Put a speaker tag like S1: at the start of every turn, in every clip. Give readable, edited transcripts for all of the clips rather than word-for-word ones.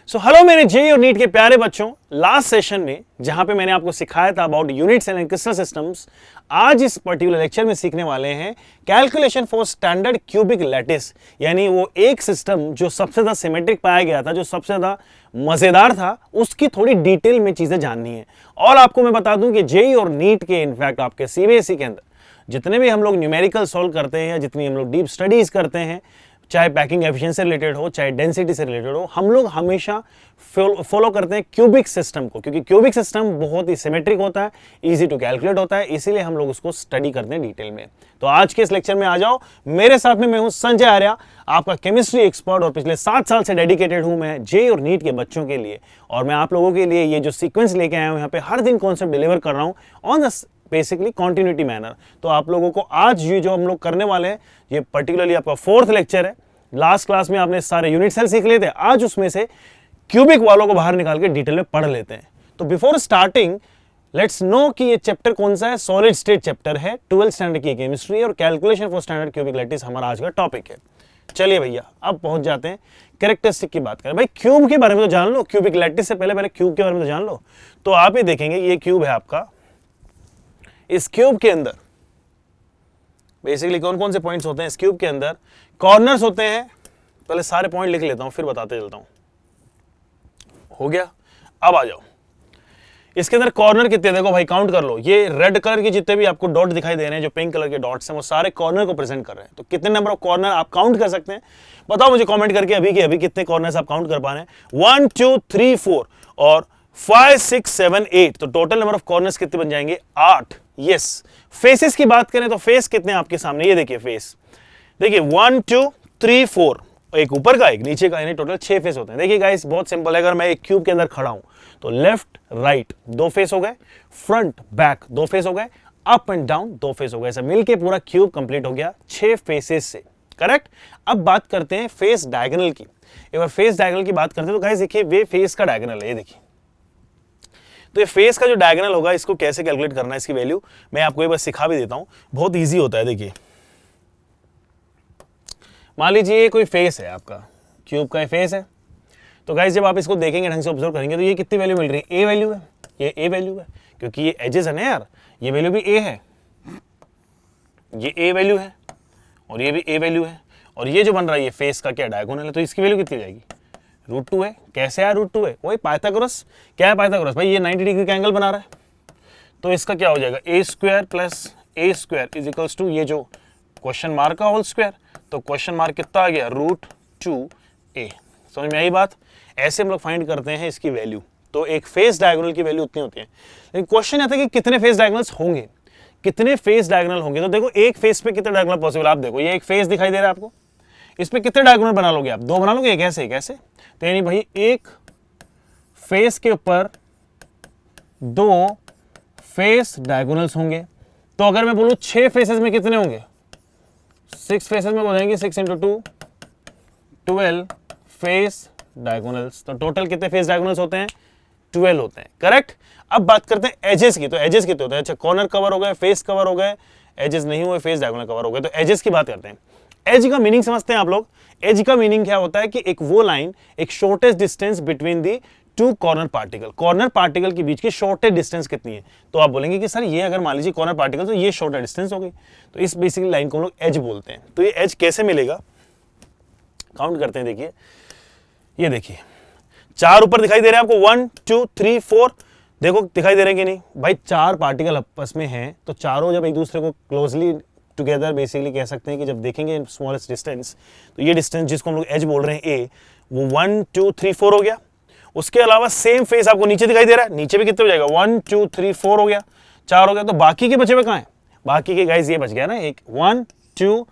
S1: So hello मेरे JEE और NEET के प्यारे बच्चों, लास्ट सेशन में जहां पे मैंने आपको सिखाया था about units and crystal systems, आज इस पर्टिकुलर लेक्चर में सीखने वाले हैं calculation for standard cubic lattice, यानी वो एक सिस्टम जो सबसे ज्यादा सिमेट्रिक पाया गया था, जो सबसे ज्यादा मजेदार था, उसकी थोड़ी डिटेल में चीजें जाननी है। और आपको मैं बता दूं कि जेईई और नीट के इनफैक्ट आपके सीबीएसई के अंदर जितने भी हम लोग न्यूमेरिकल सॉल्व करते हैं या जितनी हम लोग डीप स्टडीज करते हैं, चाहे पैकिंग एफिशिएंसी से रिलेटेड हो, चाहे डेंसिटी से रिलेटेड हो, हम लोग हमेशा फॉलो करते हैं क्यूबिक सिस्टम को, क्योंकि क्यूबिक सिस्टम बहुत ही सिमेट्रिक होता है, इजी टू कैलकुलेट होता है, इसीलिए हम लोग उसको स्टडी करते हैं डिटेल में। तो आज के इस लेक्चर में आ जाओ मेरे साथ में। मैं हूं संजय आर्या, आपका केमिस्ट्री एक्सपर्ट, और पिछले 7 साल से डेडिकेटेड हूं मैं जेईई और नीट के बच्चों के लिए। और मैं आप लोगों के लिए ये जो सीक्वेंस लेके आया हूं, यहाँ पे हर दिन कॉन्सेप्ट डिलीवर कर रहा हूं on the basically continuity manner. तो आप लोगों को आज ये जो हम लोग करने वाले हैं, ये पर्टिकुलरली आपका 4th लेक्चर है। लास्ट क्लास में आपने सारे यूनिट सेल सीख लेते हैं, आज उसमें से क्यूबिक वालों को बाहर निकाल के डिटेल में पढ़ लेते हैं। तो बिफोर स्टार्टिंग लेट्स नो कि ये चैप्टर कौन सा है। सॉलिड स्टेट चैप्टर है, 12th स्टैंडर्ड की केमिस्ट्री, और calculation for standard cubic lattice हमारा आज का टॉपिक है। चलिए भैया अब पहुंच जाते हैं कैरेक्टरिस्टिक की बात करें। भाई क्यूब के बारे में तो जान लो, क्यूबिक लैटिस से पहले क्यूब के बारे में तो जान लो। तो आप ये देखेंगे ये क्यूब है आपका, इस क्यूब के अंदर बेसिकली कौन कौन से पॉइंट्स होते हैं इस क्यूब के अंदर? कॉर्नर्स होते हैं, पहले सारे पॉइंट लिख लेता हूं फिर बताते चलता हूं। हो गया, अब आ जाओ इसके अंदर कॉर्नर कितने, देखो भाई काउंट कर लो। ये रेड कलर के जितने भी आपको डॉट दिखाई दे रहे हैं, जो पिंक कलर के डॉट्स हैं, वो सारे कॉर्नर को प्रेजेंट कर रहे हैं। तो कितने नंबर ऑफ कॉर्नर आप काउंट कर सकते हैं? बताओ मुझे कमेंट करके अभी के अभी कितने कॉर्नर्स आप काउंट कर पा रहे हैं। 1 2 3 4 और 5 6 7 8, तो टोटल नंबर ऑफ कॉर्नर्स कितने बन जाएंगे? 8। यस। फेसेस की बात करें तो फेस कितने आपके सामने, ये देखिए फेस, देखिए 1 2 3 4, एक ऊपर का एक नीचे का, यानी टोटल 6 फेस होते हैं। देखिए गाइस बहुत सिंपल है, अगर मैं एक क्यूब के अंदर खड़ा हूं तो लेफ्ट राइट 2 फेस हो गए, फ्रंट बैक 2 फेस हो गए, अप एंड डाउन 2 फेस हो गए, ऐसा मिलके पूरा क्यूब कंप्लीट हो गया 6 फेसेस से। करेक्ट। अब बात करते हैं फेस डायगोनल की। एक बार फेस डायगोनल की बात करते हैं तो गाइस देखिए वे फेस का डायगोनल है, ये देखिए। तो ये फेस का जो डायगोनल होगा, इसको कैसे कैलकुलेट करना है, इसकी वैल्यू मैं आपको एक बार सिखा भी देता हूं, बहुत ईजी होता है। देखिए मान लीजिए ये कोई फेस है आपका, क्यूब का फेस है। तो गाइस जब आप इसको देखेंगे, ढंग से ऑब्जर्व करेंगे, तो ये कितनी वैल्यू मिल रही है? ए वैल्यू है, ये ए वैल्यू है, क्योंकि ये एजेस है ना यार, ये वैल्यू भी ए है, ये ए वैल्यू है, और ये भी ए वैल्यू है, और ये जो बन रहा है ये फेस का क्या डायगोनल है, तो इसकी वैल्यू कितनी जाएगी? √2 है। कैसे आया √2 है? वही पाइथागोरस। क्या है पाइथागोरस? भाई ये 90 डिग्री का एंगल बना रहा है, तो इसका क्या हो जाएगा? a² + a² इज टू ये जो क्वेश्चन मार्क का होल स्क्वायर, तो क्वेश्चन मार्क कितना आ गया? √2a। समझ में आई बात? ऐसे हम लोग फाइंड करते हैं इसकी वैल्यू। तो एक फेस डायगोनल की वैल्यू उतनी होती है, लेकिन क्वेश्चन आता है कि कितने फेस डायगोनल्स होंगे, कितने फेस डायगोनल होंगे। तो देखो एक फेस पे कितने डायगोनल पॉसिबल, आप देखो ये एक फेस दिखाई दे रहा है आपको, इस पे कितने डायगोनल बना लोगे आप? 2 बना लोगे, एक ऐसे एक ऐसे। तो यानी भाई एक फेस के ऊपर 2 फेस डायगोनल्स होंगे। तो अगर मैं बोलूं 6 फेसेस में कितने होंगे? 6 फेसेस में हो जाएंगे 6 × 2 12 फेस डायगोनल्स। तो टोटल कितने फेस डायगोनल्स होते हैं? 12 होते हैं। करेक्ट। अब बात करते हैं एजेस की। तो एजेस कितने होते हैं? अच्छा, कॉर्नर कवर हो गए, फेस कवर हो गए, एजेस नहीं हुए, फेस डायगोनल कवर हो गए। तो एजेस की बात करते हैं। एज का मीनिंग समझते हैं आप लोग। एज का मीनिंग क्या होता है कि एक वो लाइन, एक shortest distance between the 2 corner particle, corner particle के बीच की शॉर्टेस्ट डिस्टेंस कितनी है। तो आप बोलेंगे कि सर ये अगर मान लीजिए कॉर्नर पार्टिकल, तो ये शॉर्टेस्ट डिस्टेंस हो गई। तो इस बेसिकली लाइन को हम लोग एज बोलते हैं। तो ये एज कैसे मिलेगा, काउंट करते हैं। देखिए ये देखिए 4 ऊपर दिखाई दे रहे हैं आपको, 1 2 3 4, देखो दिखाई दे रहे हैं कि नहीं भाई? 4 पार्टिकल आपस में हैं, तो चारों जब एक दूसरे को क्लोजली टुगेदर बेसिकली कह सकते हैं कि जब देखेंगे स्मॉलेस्ट डिस्टेंस, तो ये डिस्टेंस जिसको हम लोग एज बोल रहे हैं ए, वो 1 2 3 4 हो गया। उसके अलावा सेम फेस आपको नीचे दिखाई दे रहा है, नीचे भी कितने हो जाएगा? 1 2 3 4 हो गया, 4 हो गया। तो बाकी के बचे हुए कहाँ हैं? बाकी के गाइस ये बच गया ना, एक 1 2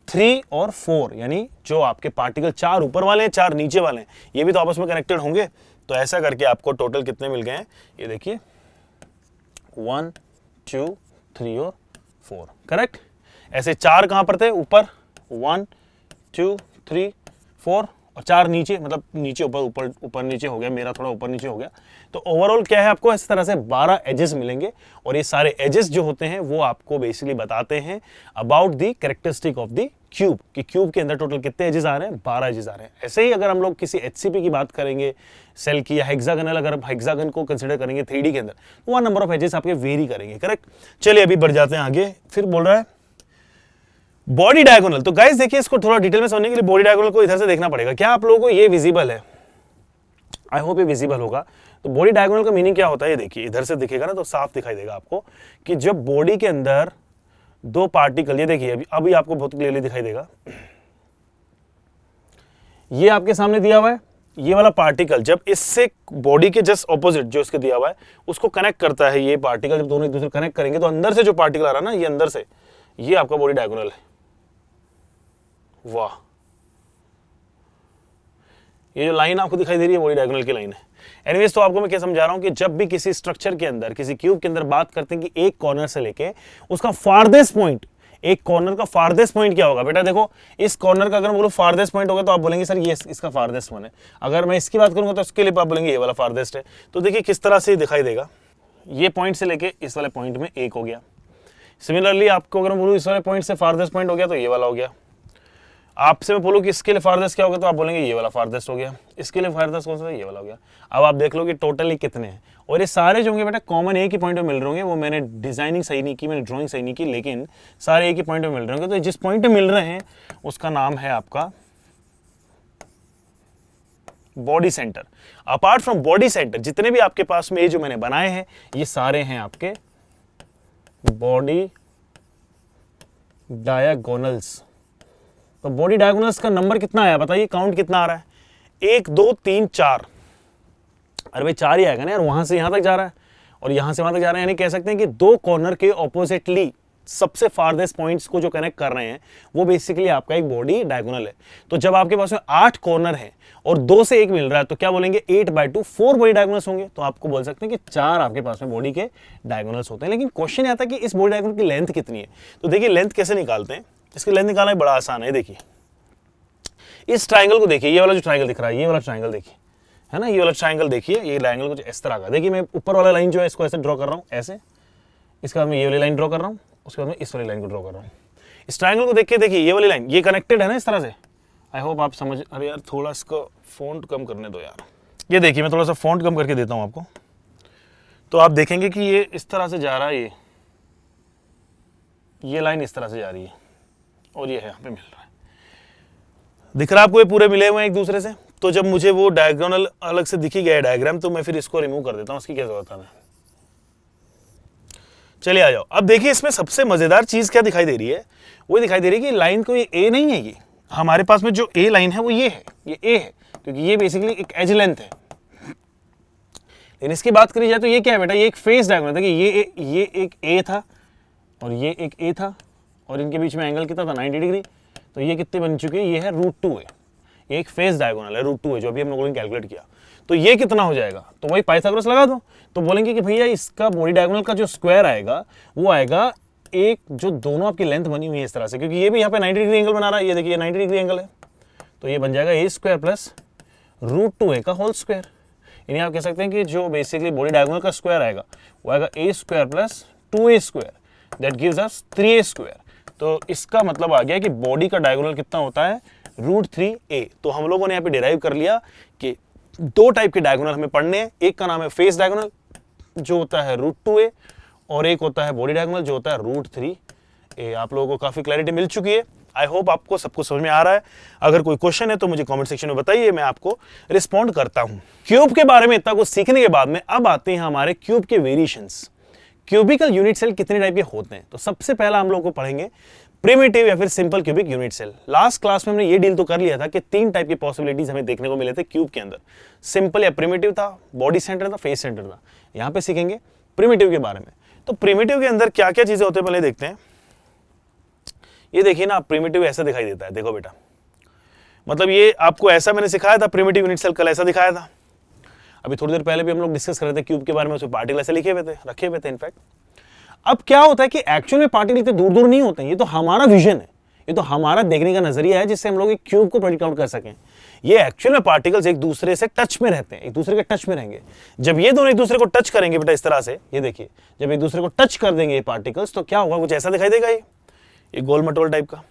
S1: 3 और 4, यानी जो आपके पार्टिकल 4 ऊपर वाले हैं, 4 नीचे वाले हैं, ये भी तो आपस में कनेक्टेड होंगे। तो ऐसा करके आपको टोटल कितने मिल गए हैं? ये देखिए 1 2 3 और 4। करेक्ट। ऐसे 4 कहां पर थे? ऊपर 1 2 3 4, और 4 नीचे, मतलब नीचे ऊपर ऊपर ऊपर नीचे हो गया, मेरा थोड़ा ऊपर नीचे हो गया। तो ओवरऑल क्या है, आपको इस तरह से 12 एजेस मिलेंगे, और ये सारे एजेस जो होते हैं वो आपको बेसिकली बताते हैं about the characteristic of the cube कि क्यूब के अंदर टोटल कितने एजेस आ रहे हैं, 12 एजेस आ रहे हैं। ऐसे ही अगर हम लोग किसी एचसीपी की बात करेंगे सेल की, या हेक्सागोनल, अगर आप हेक्सागन को कंसिडर करेंगे 3D के अंदर, तो वहाँ नंबर ऑफ एजेस आपके वेरी करेंगे, करेक्ट। चलिए अभी बढ़ जाते हैं आगे। फिर बोल रहा है बॉडी डायगोनल। तो गाइस देखिए, इसको थोड़ा डिटेल में समझने के लिए बॉडी डायगोनल को इधर से देखना पड़ेगा। क्या आप लोगों को ये विजिबल है? आई होप ये विजिबल होगा। तो बॉडी डायगोनल का मीनिंग क्या होता है, ये देखिए इधर से दिखेगा ना तो साफ दिखाई देगा आपको कि जब बॉडी के अंदर दो पार्टिकल, ये देखिए अभी आपको बहुत क्लियरली दिखाई देगा, ये आपके सामने दिया हुआ है, ये वाला पार्टिकल जब इससे बॉडी के जस्ट ऑपोजिट जो इसके दिया हुआ है उसको कनेक्ट करता है, ये पार्टिकल जब दोनों एक दूसरे कनेक्ट करेंगे तो अंदर से जो पार्टिकल आ रहा है ना, ये अंदर से, ये आपका बॉडी डायगोनल है। वाह, ये जो लाइन आपको दिखाई दे रही है बॉडी डायगोनल की लाइन है। एनीवेज, तो आपको मैं क्या समझा रहा हूं कि जब भी किसी स्ट्रक्चर के अंदर, किसी क्यूब के अंदर बात करते हैं कि एक कॉर्नर से लेके उसका फारदेस्ट पॉइंट, एक कॉर्नर का फारदेस्ट पॉइंट क्या होगा बेटा, देखो इस कॉर्नर का अगर मैं बोलूं फारदेस्ट पॉइंट होगा तो आप बोलेंगे सर ये इसका फारदेस्ट वन है। अगर मैं इसकी बात करूंगा तो उसके लिए आप बोलेंगे ये वाला फारदेस्ट है। तो देखिए किस तरह से दिखाई देगा, ये पॉइंट से लेके इस वाले पॉइंट में एक हो गया। सिमिलरली आपको अगर मैं बोलूं इस वाले पॉइंट से फारदेस्ट पॉइंट हो गया तो ये वाला हो गया। आपसे मैं बोलूं कि इसके लिए फारदेस्ट क्या होगा तो आप बोलेंगे ये वाला फारदेस्ट हो गया। इसके लिए फारदेस्ट कौन सा, ये वाला हो गया। अब आप देख लो कि टोटली कितने हैं, और ये सारे जो होंगे बेटा कॉमन एक ही पॉइंट पे मिल रहे होंगे। वो मैंने डिजाइनिंग सही नहीं की, मैंने ड्राइंग सही नहीं की, लेकिन सारे एक ही पॉइंट पे मिल रहे होंगे। तो जिस पॉइंट पे मिल रहे हैं उसका नाम है आपका body centre. Apart from body centre जितने भी आपके पास में ये जो मैंने बनाए हैं ये सारे हैं आपके बॉडी डायगोनल्स। तो बॉडी डायगोनल्स का नंबर कितना आया बताइए, काउंट कितना आ रहा है, 1 2 3 4। अरे भाई 4 ही आएगा ना यार, वहां से यहां तक जा रहा है और यहां से वहां तक जा रहा है, यानी कह सकते हैं कि दो कॉर्नर के ऑपोजिटली सबसे फारदेस्ट पॉइंट्स को जो कनेक्ट कर रहे हैं वो बेसिकली आपका एक बॉडी डायगोनल है। तो जब आपके पास में 8 कॉर्नर है और 2 से 1 मिल रहा है तो क्या बोलेंगे 8/2 4 बॉडी डायगोनल्स होंगे। तो आपको बोल सकते हैं कि 4 आपके पास में बॉडी के डायगोनल्स होते हैं। लेकिन क्वेश्चन आता है कि इस बॉडी डायगोनल की लेंथ कितनी है। तो देखिए लेंथ कैसे निकालते हैं, इसकी लेंथ निकालना बड़ा आसान है। देखिए इस ट्राइंगल को देखिए, ये वाला जो ट्राइंगल दिख रहा है, ये वाला ट्राइंगल देखिए, है ना, ये वाला ट्राइंगल देखिए, ये ट्राइंगल कुछ इस तरह का। देखिए मैं ऊपर वाला लाइन जो है इसको ऐसे ड्रॉ कर रहा हूँ ऐसे, इसके बाद मैं ये वाली लाइन ड्रॉ कर रहा हूँ, उसके बाद मैं इस वाली लाइन को ड्रॉ कर रहा हूँ। इस ट्राइंगल को देखिए, देखिए ये वाली लाइन ये कनेक्टेड है ना इस तरह से। आई होप आप समझ। अरे यार थोड़ा इसको फॉन्ट कम करने दो यार। ये देखिए मैं थोड़ा सा फॉन्ट कम करके देता हूँ आपको, तो आप देखेंगे कि ये इस तरह से जा रहा है, ये लाइन इस तरह से जा रही है और ये है यहाँ पे मिल रहा है। दिख रहा है आपको, ये पूरे मिले हुए हैं एक दूसरे से। तो जब मुझे वो डायगोनल अलग से दिखी गया डायग्राम तो मैं फिर इसको रिमूव कर देता हूँ, उसकी क्या जरूरत है। चलिए आ जाओ। अब देखिए इसमें सबसे मजेदार चीज क्या दिखाई दे रही है, वो दिखाई दे रही है कि लाइन को ये ए नहीं है, ये हमारे पास में जो ए लाइन है वो ये है, ये ए है, क्योंकि ये बेसिकली एक एज लेंथ है। लेकिन इसकी बात करी जाए तो ये क्या है बेटा, ये एक फेस डायगोनल था कि ये एक ए था और ये एक ए था और इनके बीच में एंगल कितना था 90 डिग्री। तो ये कितने बन चुके हैं, ये है √2 है, ये एक फेस डायगोनल है √2 है जो अभी हम लोगों ने कैलकुलेट किया। तो ये कितना हो जाएगा, तो वही पाइथागोरस लगा दो। तो बोलेंगे कि भैया इसका बॉडी डायगोनल का जो स्क्वायर आएगा वो आएगा एक जो दोनों आपकी लेंथ बनी हुई है इस तरह से, क्योंकि ये भी यहाँ पे 90 डिग्री एंगल बना रहा है, ये देखिए 90 डिग्री एंगल है। तो ये बन जाएगा a² प्लस √2a का होल स्क्वायर। यानी आप कह सकते हैं कि जो बेसिकली बॉडी डायगोनल का स्क्वायर आएगा वो आएगा a² plus 2a², that gives us 3a²। तो इसका मतलब आ गया कि बॉडी का डायगोनल कितना होता है √3a। तो हम लोगों ने यहाँ पे डिराइव कर लिया कि दो टाइप के डायगोनल हमें पढ़ने हैं, एक का नाम है फेस डायगोनल जो होता है √2a और एक होता है बॉडी डायगोनल जो होता है √3a। आप लोगों को काफी क्लैरिटी मिल चुकी है। आई होप आपको सब कुछ समझ में आ रहा है। अगर कोई क्वेश्चन है तो मुझे कमेंट सेक्शन में बताइए, मैं आपको रिस्पॉन्ड करता हूं। क्यूब के बारे में इतना कुछ सीखने के बाद में अब आते हैं हमारे क्यूब के वेरिएशंस। क्यूबिकल यूनिट सेल कितने टाइप के होते हैं, तो सबसे पहला हम लोग को पढ़ेंगे प्रिमिटिव या फिर simple cubic unit cell. Last class में हमने ये डील तो कर लिया था कि 3 टाइप की पॉसिबिलिटीज हमें देखने को मिले थे क्यूब के अंदर, सिंपल या प्रिमिटिव था, बॉडी सेंटर था, फेस सेंटर था। यहाँ पे सीखेंगे प्रिमिटिव के बारे में। तो प्रिमिटिव के अंदर क्या क्या चीजें होती है पहले देखते हैं। ये देखिए ना, प्रिमिटिव ऐसा दिखाई देता है, देखो बेटा, मतलब ये आपको ऐसा मैंने सिखाया था प्रिमिटिव यूनिट सेल, कल ऐसा दिखाया था। अभी थोड़ी देर पहले भी हम लोग डिस्कस कर रहे थे क्यूब के बारे में, उसमें पार्टिकल ऐसे लिखे हुए थे, रखे हुए थे इनफैक्ट। अब क्या होता है कि एक्चुअल में पार्टिकल इतने दूर दूर नहीं होते हैं, ये तो हमारा विजन है, ये तो हमारा देखने का नजरिया है जिससे हम लोग एक क्यूब को प्रेडिक्ट आउट कर सकें। ये एक्चुअल में पार्टिकल्स एक दूसरे से टच में रहते हैं, एक दूसरे के टच में रहेंगे। जब ये दोनों एक दूसरे को टच करेंगे बेटा इस तरह से, ये देखिए जब एक दूसरे को टच कर देंगे ये पार्टिकल्स तो क्या होगा, कुछ ऐसा दिखाई देगा, ये गोल मटोल टाइप का।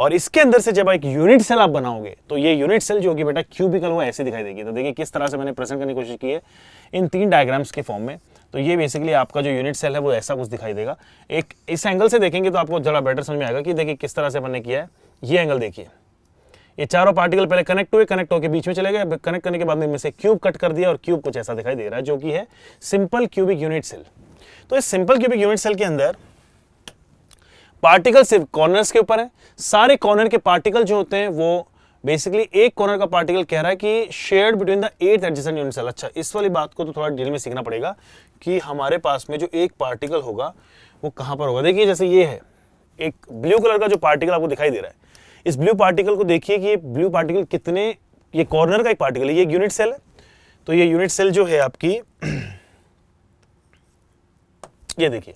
S1: और इसके अंदर से जब एक यूनिट सेल आप बनाओगे तो ये यूनिट सेल जो होगी बेटा क्यूबिकल, वो ऐसे दिखाई देगी। तो देखिए किस तरह से मैंने प्रेजेंट करने की कोशिश की है इन 3 डायग्राम्स के फॉर्म में। तो ये बेसिकली आपका जो यूनिट सेल है वो ऐसा कुछ दिखाई देगा। एक इस एंगल से देखेंगे तो आपको जरा बेटर समझ में आएगा कि देखिए किस तरह से मैंने किया है। ये एंगल देखिए, ये चारों पार्टिकल पहले कनेक्ट हुए, कनेक्ट होकर बीच में चले गए, कनेक्ट करने के बाद में इनमें से क्यूब कट कर दिया और क्यूब कुछ ऐसा दिखाई दे रहा है जो कि है सिंपल क्यूबिक यूनिट सेल। तो इस सिंपल क्यूबिक यूनिट सेल के अंदर पार्टिकल सिर्फ कॉर्नर्स के ऊपर है। सारे कॉर्नर के पार्टिकल जो होते हैं वो बेसिकली एक कॉर्नर का पार्टिकल कह रहा है कि shared between the 8 adjacent unit cell. अच्छा, इस वाली बात को तो थोड़ा डिटेल में सीखना पड़ेगा कि हमारे पास में जो एक पार्टिकल होगा वो कहां पर होगा। देखिए जैसे ये है एक ब्लू कलर का जो पार्टिकल आपको दिखाई दे रहा है, इस ब्लू पार्टिकल को देखिए कि ये ब्लू पार्टिकल कितने, ये कॉर्नर का एक पार्टिकल है, ये एक यूनिट सेल है। तो ये यूनिट सेल जो है आपकी ये देखिए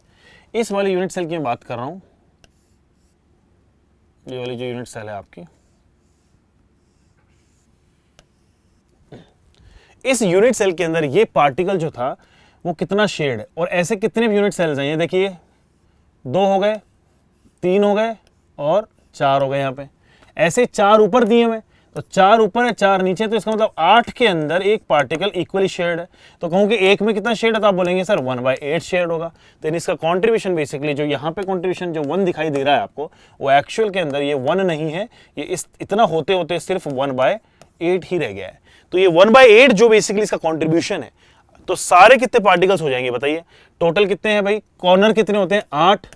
S1: इस वाली यूनिट सेल की मैं बात कर रहा हूं। ये वाली जो यूनिट सेल है आपकी, इस यूनिट सेल के अंदर ये पार्टिकल जो था वो कितना शेड है और ऐसे कितने यूनिट सेल्स हैं। ये देखिए 2 हो गए, 3 हो गए और 4 हो गए। यहाँ पे ऐसे 4 ऊपर दिए हुए, तो 4 ऊपर है 4 नीचे, तो इसका मतलब 8 के अंदर एक पार्टिकल इक्वली शेड है। तो कहूँ कि एक में कितना शेड है, तो आप बोलेंगे सर 1/8 शेड होगा। तो इसका कॉन्ट्रीब्यूशन बेसिकली जो यहाँ पे कॉन्ट्रीब्यूशन जो 1 दिखाई दे रहा है आपको, वो एक्चुअल के अंदर ये 1 नहीं है, ये इस इतना होते होते सिर्फ 1/8 ही रह गया है। तो ये 1/8 जो बेसिकली इसका कॉन्ट्रीब्यूशन है, तो सारे कितने पार्टिकल्स हो जाएंगे बताइए। टोटल कितने हैं भाई, कॉर्नर कितने होते हैं 8,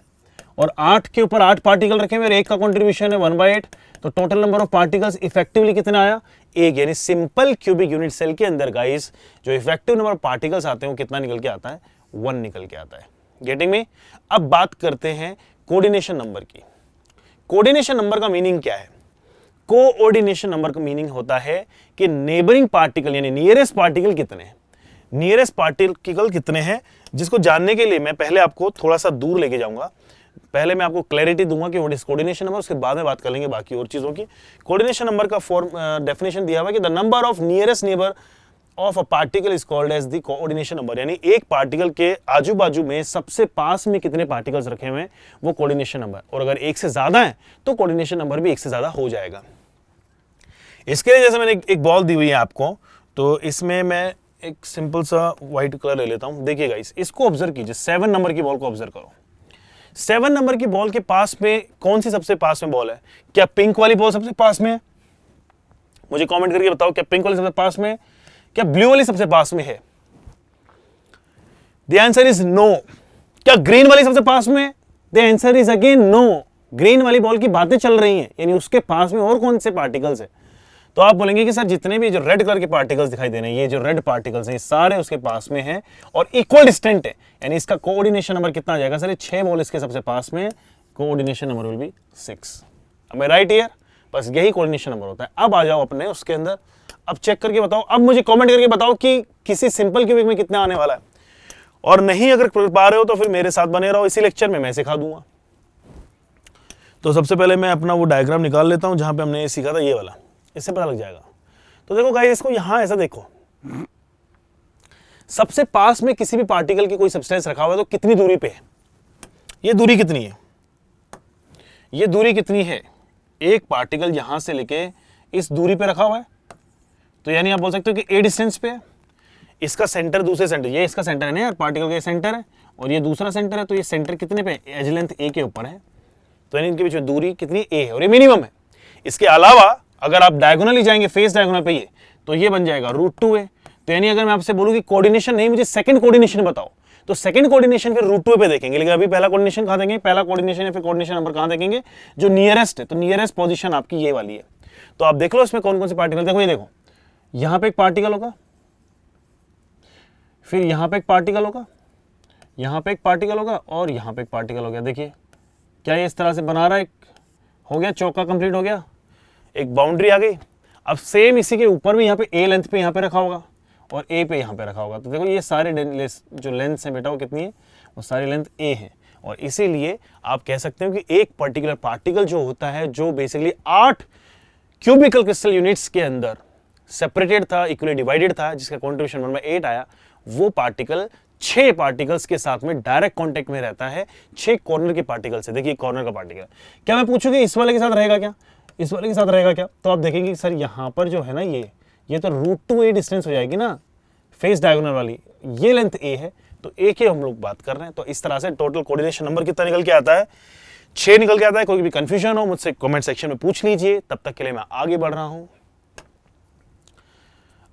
S1: और 8 के ऊपर 8 पार्टिकल रखे हुए, एक का कॉन्ट्रीब्यूशन है 1/8, तो total number of particles effectively कितना आया 1। यानी सिंपल क्यूबिक यूनिट सेल के अंदर गाइस जो इफेक्टिव नंबर ऑफ पार्टिकल्स आते हैं वो कितना निकल के आता है, 1 निकल के आता है। गेटिंग में। अब बात करते हैं कोऑर्डिनेशन नंबर की। कोऑर्डिनेशन नंबर का मीनिंग क्या है। कोऑर्डिनेशन नंबर का मीनिंग होता है कि नेबरिंग पार्टिकल यानी नियरेस्ट पार्टिकल कितने हैं, नियरेस्ट पार्टिकल कितने हैं, जिसको जानने के लिए मैं पहले आपको थोड़ा सा दूर लेके जाऊंगा। पहले मैं आपको क्लैरिटी दूंगा कि व्हाट इज कोऑर्डिनेशन नंबर, उसके बाद में बात कर लेंगे बाकी और चीजों की। कोऑर्डिनेशन नंबर का फॉर्म डेफिनेशन दिया हुआ है कि the number of nearest neighbour of a particle is called as the coordination number. यानी एक पार्टिकल के आजू बाजू में सबसे पास में कितने पार्टिकल्स रखे हुए हैं वो कोऑर्डिनेशन नंबर, और अगर एक से ज्यादा है तो कोऑर्डिनेशन नंबर भी एक से ज्यादा हो जाएगा। इसके लिए जैसे मैंने एक बॉल दी हुई है आपको, तो इसमें मैं एक सिंपल सा व्हाइट कलर ले लेता हूं। देखिएगा इसको ऑब्जर्व कीजिए, 7 नंबर की बॉल को ऑब्जर्व करो। 7 नंबर की बॉल के पास में कौन सी सबसे पास में बॉल है, क्या पिंक वाली बॉल सबसे पास में है, मुझे कमेंट करके बताओ क्या पिंक वाली सबसे पास में है, क्या ब्लू वाली सबसे पास में है। The answer is no. क्या ग्रीन वाली सबसे पास में है, the answer is again no. Green वाली बॉल की बातें चल रही हैं, यानी उसके पास में और कौन से पार्टिकल्स है। तो आप बोलेंगे कि सर जितने भी जो रेड कलर के पार्टिकल्स दिखाई दे रहे हैं, ये जो रेड पार्टिकल्स हैं ये सारे उसके पास में हैं और इक्वल डिस्टेंट है, यानी इसका कोऑर्डिनेशन नंबर कितना आ जाएगा सर, 6 बॉल इसके सबसे पास में, कोऑर्डिनेशन नंबर विल बी 6। अब मैं राइट हियर, बस यही कोऑर्डिनेशन नंबर होता है। अब आ जाओ अपने उसके अंदर, अब चेक करके बताओ, अब मुझे कॉमेंट करके बताओ कि किसी सिंपल क्यूबिक में कितना आने वाला है, और नहीं अगर कर पा रहे हो तो फिर मेरे साथ बने रहो, इसी लेक्चर में मैं सिखा दूंगा। तो सबसे पहले मैं अपना वो डायग्राम निकाल लेता हूं जहां पे हमने सीखा था, ये वाला, इससे पता लग जाएगा। तो देखो गाइस, इसको यहां ऐसा देखो, सबसे पास में किसी भी पार्टिकल की कोई सब्सटेंस रखा हुआ है तो कितनी दूरी पे है, ये दूरी कितनी है, ये दूरी कितनी है, एक पार्टिकल यहां से लेके इस दूरी पे रखा हुआ है, तो यानी आप बोल सकते हो कि ए डिस्टेंस पे है। इसका सेंटर दूसरे सेंटर, ये इसका सेंटर है ना यार, पार्टिकल का सेंटर है और ये दूसरा सेंटर है, तो ये सेंटर कितने पे, एज लेंथ ए के ऊपर है, तो यानी इनके बीच में दूरी कितनी ए है और ये मिनिमम है। इसके अलावा अगर आप डायगोनली जाएंगे, फेस डायगोनल पे ये, तो ये बन जाएगा √2a। तो यानी अगर मैं आपसे बोलूं कि कोऑर्डिनेशन नहीं, मुझे सेकंड कोऑर्डिनेशन बताओ, तो सेकंड कोऑर्डिनेशन फिर √2a पे देखेंगे, लेकिन अभी पहला कोऑर्डिनेशन कहां देखेंगे, पहला कोऑर्डिनेशन या फिर कोऑर्डिनेशन नंबर कहां देखेंगे, जो नियरेस्ट है। तो नियरेस्ट पोजीशन आपकी ये वाली है। तो आप देख लो इसमें कौन कौन से पार्टिकल, देखो ये देखो, यहां पे एक पार्टिकल होगा, फिर यहां पे एक पार्टिकल होगा, यहां पे एक पार्टिकल होगा और यहां पे एक पार्टिकल हो गया। देखिए क्या ये इस तरह से बना रहा है, हो गया, चौका कंप्लीट हो गया, एक बाउंड्री आ गई। अब सेम इसी के ऊपर भी यहाँ पे ए लेंथ पे यहाँ पे रखा होगा और ए पे यहाँ पे रखा होगा। तो देखो ये सारे जो लेंथ है बेटा वो कितनी है, वो सारी लेंथ ए है, और इसीलिए आप कह सकते हो कि एक पर्टिकुलर पार्टिकल जो होता है, जो बेसिकली 8 क्यूबिकल क्रिस्टल यूनिट्स के अंदर सेपरेटेड था, इक्वली डिवाइडेड था, जिसका कॉन्ट्रीब्यूशन 1/8 आया, वो पार्टिकल 6 पार्टिकल्स के साथ में डायरेक्ट कांटेक्ट में रहता है 6 कॉर्नर के पार्टिकल से। देखिए कॉर्नर का पार्टिकल, क्या मैं पूछूंगी इस वाले के साथ रहेगा क्या, इस वाले के साथ रहेगा क्या, तो आप देखेंगे सर यहां पर जो है ना ये तो √2a डिस्टेंस हो जाएगी ना फेस डायगोनल वाली, ये लेंथ a है, तो a की हम लोग बात कर रहे हैं। तो इस तरह से टोटल कोऑर्डिनेशन नंबर कितना निकल के आता है, 6 निकल के आता है। कोई भी कंफ्यूजन हो मुझसे कमेंट सेक्शन में पूछ लीजिए, तब तक के लिए मैं आगे बढ़ रहा हूं।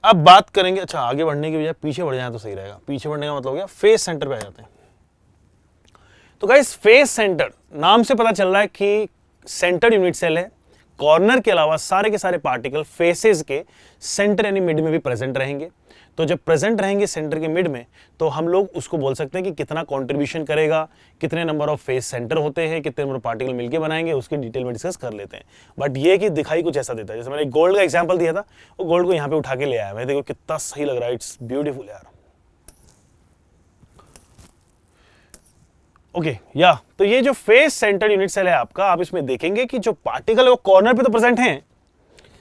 S1: अब बात करेंगे, अच्छा आगे बढ़ने की बजाय पीछे बढ़ जाए तो सही रहेगा। पीछे बढ़ने का मतलब हो गया फेस सेंटर पे आ जाते हैं। तो गाइस फेस सेंटर नाम से पता चल रहा है कि सेंटर यूनिट सेल है, कॉर्नर के अलावा सारे के सारे पार्टिकल फेसेस के सेंटर यानी मिड में भी प्रेजेंट रहेंगे। तो जब प्रेजेंट रहेंगे सेंटर के मिड में, तो हम लोग उसको बोल सकते हैं कि कितना कंट्रीब्यूशन करेगा, कितने नंबर ऑफ फेस सेंटर होते हैं, कितने नंबर पार्टिकल मिलके बनाएंगे, उसकी डिटेल में डिस्कस कर लेते हैं। बट ये कि दिखाई कुछ ऐसा देता है, जैसे मैंने गोल्ड का एग्जांपल दिया था, वो गोल्ड को यहाँ पे उठा के ले आया मैं, देखो कितना सही लग रहा है, इट्स ब्यूटीफुल यार। ओके या तो ये जो फेस सेंटर यूनिट सेल है आपका, आप इसमें देखेंगे कि जो पार्टिकल है वो कॉर्नर पे तो प्रेजेंट हैं,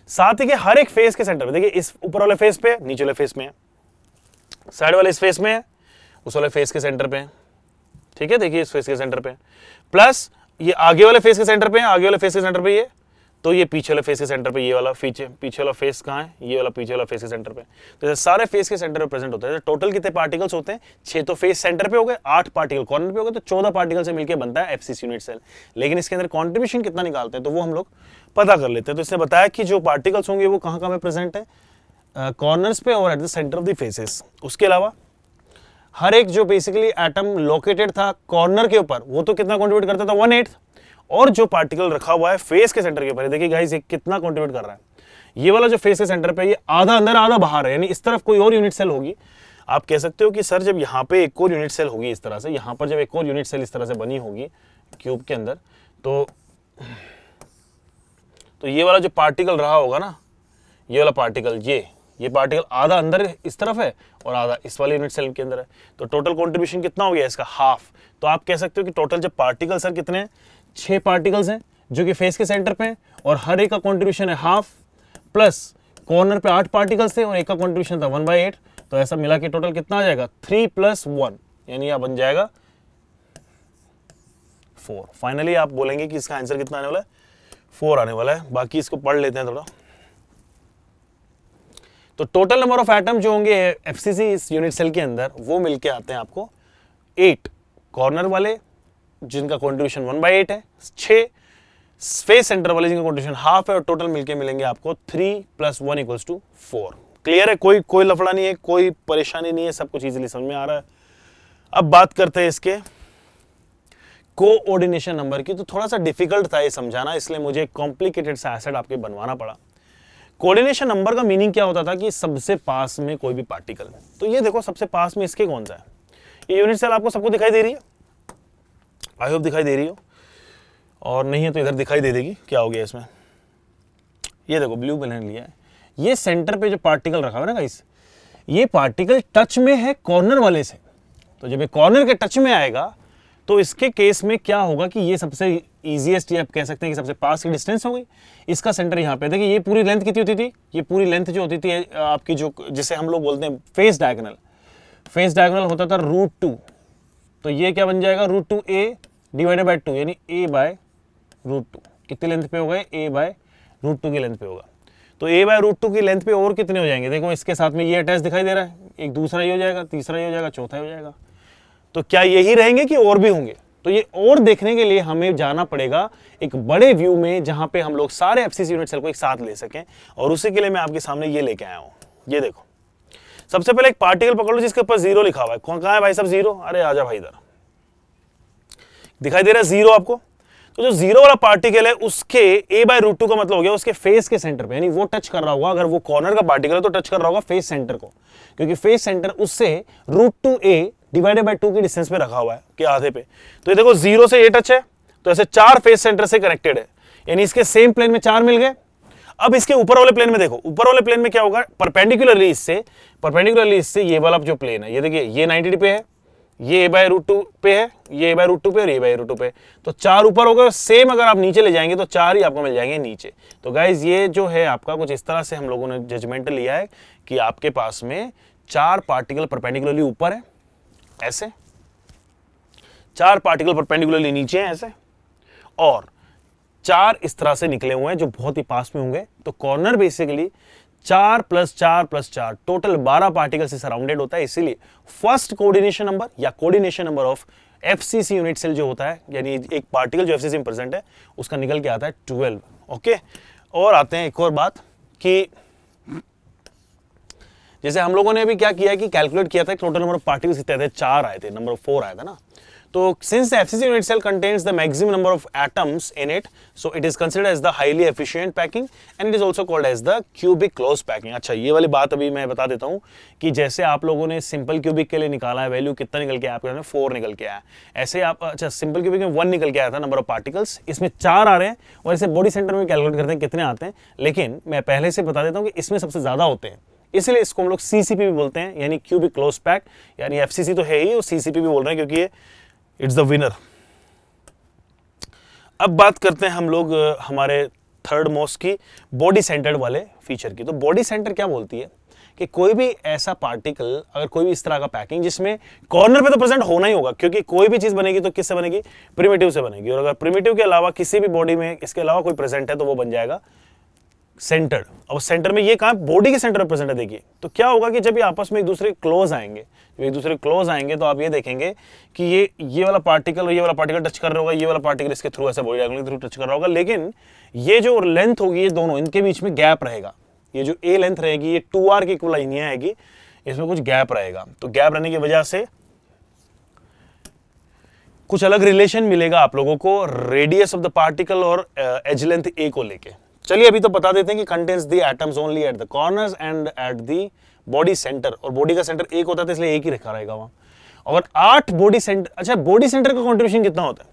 S1: साथ ही के हर एक फेस के सेंटर पे, देखिए इस ऊपर वाले फेस पे, नीचे वाले फेस में है, साइड वाले इस फेस में है, उस वाले फेस के सेंटर पे है, ठीक है, देखिए इस फेस के सेंटर पे, प्लस ये आगे वाले फेस के सेंटर पे है, आगे वाले फेस के सेंटर पे ये, तो ये पीछे वाले फेस के सेंटर पे ये वाला पीछे वाला फेस कहाँ है, ये वाला पीछे वाला फेस के सेंटर पे। तो ये सारे फेस के सेंटर पे प्रेजेंट होते हैं। टोटल कितने पार्टिकल्स होते हैं, 6 तो फेस सेंटर पे हो गए, 8 पार्टिकल कॉर्नर पे हो गए, तो 14 पार्टिकल से मिलकर बनता है एफसीसी यूनिट सेल। लेकिन इसके अंदर कॉन्ट्रीब्यूशन कितना निकालते हैं तो वो हम लोग पता कर लेते हैं। तो इसने बताया कि जो पार्टिकल्स होंगे वो कहाँ कहाँ पे प्रेजेंट है, कॉर्नर्स पे और at the centre of the faces. उसके अलावा हर एक जो बेसिकली एटम लोकेटेड था कॉर्नर के ऊपर, वो तो कितना कॉन्ट्रीब्यूट करता था, 1/8, और जो पार्टिकल रखा हुआ है फेस के सेंटर के ऊपर, देखिए गाइस ये कितना कंट्रीब्यूट कर रहा है। ये वाला जो फेस के सेंटर पे, ये आधा अंदर आधा बाहर है, यानी इस तरफ कोई और यूनिट सेल होगी। आप कह सकते हो कि सर जब यहाँ पे एक और यूनिट सेल होगी इस तरह से, यहाँ पर जब एक और यूनिट सेल इस तरह से बनी होगी क्यूब के अंदर, तो ये वाला जो पार्टिकल रहा होगा ना, ये वाला पार्टिकल, ये पार्टिकल आधा अंदर इस तरफ है और आधा इस वाले यूनिट सेल के अंदर है। तो टोटल कंट्रीब्यूशन कितना हो गया इसका, हाफ। तो आप कह सकते हो कि टोटल जब पार्टिकल सर कितने हैं, 6 पार्टिकल्स हैं जो कि फेस के सेंटर पे हैं, और हर एक का कंट्रीब्यूशन है हाफ, प्लस कॉर्नर पे 8 पार्टिकल्स थे और एक का कंट्रीब्यूशन था 1/8। तो ऐसा मिला के टोटल कितना आ जाएगा, 3 + 1, यानी यह बन जाएगा 4। फाइनली आप बोलेंगे कि इसका आंसर कितना आने वाला है, 4 आने वाला है। बाकी इसको पढ़ लेते हैं थोड़ा। तो टोटल नंबर ऑफ एटम जो होंगे एफसीसी इस यूनिट सेल के अंदर, वो मिलके आते हैं आपको 8 कॉर्नर वाले जिनका कंट्रीब्यूशन 1/8 है, 6 फेस सेंटर वाले जिनका कंट्रीब्यूशन हाफ है, और टोटल मिलके मिलेंगे आपको 3 + 1 = 4। क्लियर है, कोई लफड़ा नहीं है, कोई परेशानी नहीं है, सब कुछ इजीली समझ में आ रहा है। अब बात करते हैं इसके कोऑर्डिनेशन नंबर की। तो थोड़ा सा डिफिकल्ट था ये समझाना, इसलिए मुझे कॉम्प्लिकेटेड सा एसिड आपके बनवाना पड़ा। कोऑर्डिनेशन नंबर का मीनिंग क्या होता था कि सबसे पास में कोई भी पार्टिकल, तो ये देखो सबसे पास में इसके कौन सा है, ये यूनिट सेल आपको सबको दिखाई दे रही है, आई होप दिखाई दे रही हो, और नहीं है तो इधर दिखाई दे देगी। क्या हो गया इसमें, ये देखो ब्लू पेन लिया है, ये सेंटर पे जो पार्टिकल रखा हुआ है ना गाइस, ये पार्टिकल टच में है कॉर्नर वाले से। तो जब ये कॉर्नर के टच में आएगा तो इसके केस में क्या होगा कि ये सबसे इजीएस्ट, ये आप कह सकते हैं कि सबसे पास की डिस्टेंस हो गई। इसका सेंटर यहाँ पे, देखिए ये पूरी लेंथ कितनी होती थी, ये पूरी लेंथ जो होती थी आपकी, जो जिसे हम लोग बोलते हैं फेस डायगोनल होता था √2। तो ये क्या बन जाएगा, √2a / 2, यानी a/√2। कितनी लेंथ पे होगा, a/√2 की लेंथ पे होगा। तो a/√2 की लेंथ पे और कितने हो जाएंगे, देखो इसके साथ में ये अटैच दिखाई दे रहा है, एक दूसरा ये हो जाएगा, तीसरा ये हो जाएगा, चौथा हो जाएगा। तो क्या यही रहेंगे कि और भी होंगे, तो ये और देखने के लिए हमें जाना पड़ेगा एक बड़े व्यू में, जहां पे हम लोग सारे एफसीसी यूनिट सेल को एक साथ ले सकें, और उसी के लिए मैं आपके सामने ये लेके आया हूं। ये देखो, सबसे पहले एक पार्टिकल पकड़ लो जिसके ऊपर 0 लिखा हुआ है। कहां है भाई साहब 0, अरे आजा भाई इधर, दिखाई दे रहा है 0 आपको। तो जो 0 वाला पार्टिकल है उसके a/√2 का मतलब हो गया उसके फेस के सेंटर पे, यानी वो टच कर रहा होगा, अगर वो कॉर्नर का पार्टिकल है तो टच कर रहा होगा फेस सेंटर को, क्योंकि फेस सेंटर उससे √2a / 2 की डिस्टेंस पे रखा हुआ है, के आधे पे। तो ये देखो 0 से ये टच है, तो ऐसे 4 फेस सेंटर से कनेक्टेड है, यानी इसके सेम प्लेन में 4 मिल गए। अब इसके ऊपर वाले प्लेन में देखो, ऊपर वाले प्लेन में क्या होगा, परपेंडिकुलरली इससे ये वाला जो प्लेन है, ये देखिए ये 90 पे है, ये a/√2 पे है, ये a/√2 पे और ये a/√2 पे। तो 4 ऊपर होगा, सेम अगर आप नीचे ले जाएंगे तो 4 ही आपको मिल जाएंगे नीचे। तो गाइज ये जो है आपका कुछ इस तरह से हम लोगों ने जजमेंट लिया है कि आपके पास में 4 पार्टिकल परपेंडिकुलरली ऊपर है ऐसे, 4 पार्टिकल परपेंडिकुलरली नीचे हैं ऐसे, और 4 इस तरह से निकले हुए हैं जो बहुत ही पास में होंगे। तो कॉर्नर बेसिकली 4 + 4 + 4 टोटल 12 पार्टिकल से सराउंडेड होता है। इसीलिए फर्स्ट कोऑर्डिनेशन नंबर या coordination number of FCC unit cell जो होता है, यानी एक पार्टिकल जो एफसीसी में प्रेजेंट है उसका निकल के आता है 12। ओके, और आते हैं एक और बात कि जैसे हम लोगों ने अभी क्या किया है कि कैलकुलेट किया था टोटल नंबर ऑफ पार्टिकल्स कितने थे, 4 आए थे, नंबर 4 आया था ना। तो since the FCC unit cell contains the maximum number of atoms in it, so it is considered as the highly efficient packing and it is also called as the cubic close packing. अच्छा, ये वाली बात अभी मैं बता देता हूं कि जैसे आप लोगों ने सिंपल क्यूबिक के लिए निकाला है वैल्यू, कितना निकल के आया आपके 4 निकल के आया। ऐसे आप, अच्छा सिंपल क्यूबिक में 1 निकल के आया था नंबर ऑफ पार्टिकल्स, इसमें 4 आ रहे हैं, और ऐसे बॉडी सेंटर में कैलकुलेट करते हैं कितने आते हैं। लेकिन मैं पहले से बता देता हूं कि इसमें सबसे ज्यादा होते हैं, इसलिए इसको हम लोग सीसीपी भी बोलते हैं, यानी क्यूबिक क्लोज पैक, यानी एफसीसी तो है ही और सीसीपी भी बोल रहे हैं क्योंकि ये इट्स द विनर। अब बात करते हैं हम लोग हमारे थर्ड मोस्ट की, बॉडी सेंटर्ड वाले फीचर की। तो बॉडी सेंटर क्या बोलती है कि कोई भी ऐसा पार्टिकल, अगर कोई भी इस तरह का पैकिंग जिसमें कॉर्नर पे तो प्रेजेंट होना ही होगा, क्योंकि कोई भी चीज बनेगी तो किससे बनेगी, प्रिमिटिव से बनेगी, और अगर प्रिमिटिव के अलावा किसी भी बॉडी में इसके अलावा कोई प्रेजेंट है तो वो बन जाएगा सेंटर्ड। अब सेंटर में ये कहां, बॉडी के सेंटर में प्रेजेंट है। देखिए तो क्या होगा कि जब ये आपस में एक दूसरे क्लोज आएंगे, जब एक दूसरे क्लोज आएंगे तो आप ये देखेंगे कि ये वाला पार्टिकल और ये वाला पार्टिकल टच कर रहा होगा, ये वाला पार्टिकल इसके थ्रू ऐसे बॉडी डायगोनल के थ्रू टच कर रहा होगा, लेकिन ये जो लेंथ होगी ये दोनों, इनके बीच में गैप रहेगा। ये जो ए लेंथ रहेगी ये 2r की इक्वल नहीं आएगी, इसमें कुछ गैप रहेगा। तो गैप रहने की वजह से कुछ अलग रिलेशन मिलेगा आप लोगों को रेडियस ऑफ द पार्टिकल और एज लेंथ ए को लेके। चलिए अभी तो बता देते हैं कि contains the atoms only at the corners and at the body centre, और बॉडी का सेंटर एक होता है तो इसलिए एक ही रखा रहेगा वहां। और 8 बॉडी सेंटर, अच्छा बॉडी सेंटर का कंट्रीब्यूशन कितना होता है,